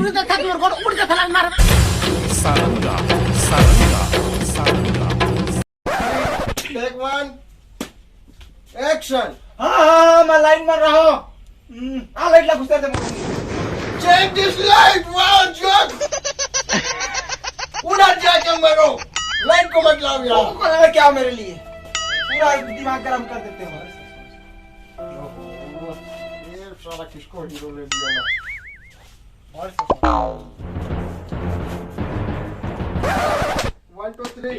Tourist था मोर गोड़ उड़ के थलान मार Saranga, saranga, saranga. Take one action हाँ मैं लाइन में रहा हूँ आ लाइट ला घुसते थे check this light wow joke उधर जाके मरो लाइट को मत लाओ यहाँ क्या मेरे लिए पूरा दिमाग गरम कर देते हो ये साला किसको हीरो ले दिया ना 1 2 3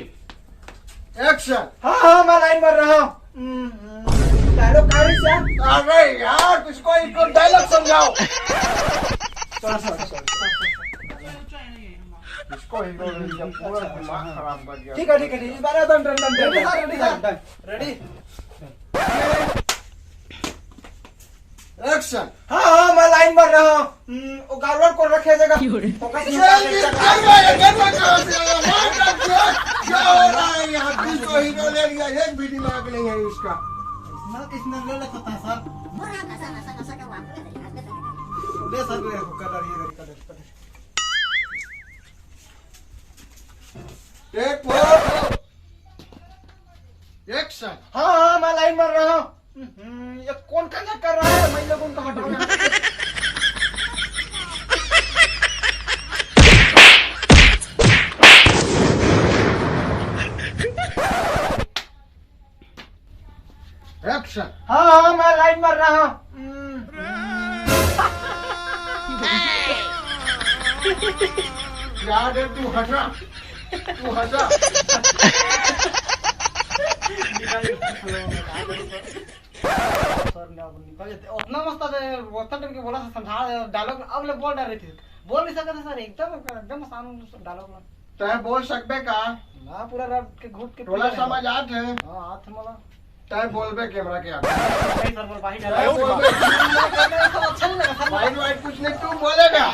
एक्शन हाँ हाँ मैं लाइन में रहा हूँ डायलॉग कारी से अरे यार किसको इनको डायलॉग समझाओ किसको हीरो ले दिया पूरा दिमाग खराब कर दिया ठीक है इस बार done done done ready action हाँ हाँ मैं लाइन में रहा हूँ वो गार्लर को रखे जगह फोकस जल्दी करवा ये करवा कहाँ से आया मार डाल क्या हो रहा है यहाँ किसको हीरो ले लिया एक भी दिमाग नहीं है इसका इसने ले लेता था सर ले सर मेरे को कलर ये कलर टेक फोर एक्शन हाँ हाँ मैं लाइन में रहा हूँ ये कौन क्या कर रहा है मैं लोगों को हटाऊंगा एक्शन हाँ हाँ मैं लाइन में रहा हूँ याद है तू हटा उतना मस्त वक्त के बोला समझा डायलॉग अब ले बोल रहे थे बोल नहीं सकते सर एकदम आसान डायलॉग तय बोल सकबे का ना पूरा रब के घुट के थोड़ा समझ आते हैं हां हाथ मला तय बोलबे कैमरा के आगे नहीं सर बोल बाही तय डायलॉग बोलबे अच्छा नहीं लगा सर वाइट वाइट कुछ नहीं तू बोलेगा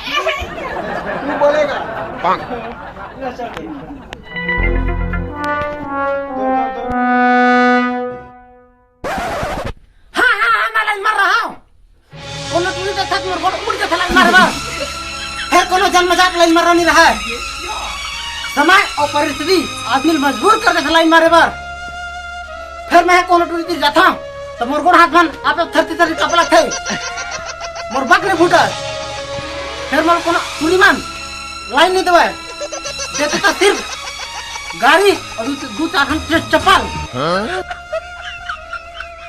हां मैं लाइन मार रहा हूं कोनो टूरिस्ट था मोर गोड़ उड़ के थलान मारबा है कोनो जन्मजात लाइन मार नहीं रहा है समय और परिस्थिति आदमी मजबूर कर दे लाइन मारे बार फिर मैं कोनो टूरिस्ट जाता हूं तो मोर गोड़ हाथ बन आप थरती कपड़ा थे मोर बकरे फूटा फिर मोर कोनो सुलीमान लाइन नहीं दवा देते तो सिर्फ गाड़ी और दो चार चप्पल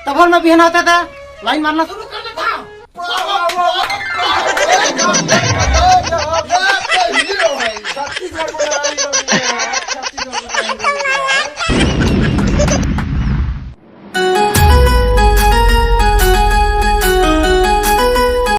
तब मैं बिहन होता था लाइन मारना शुरू कर देता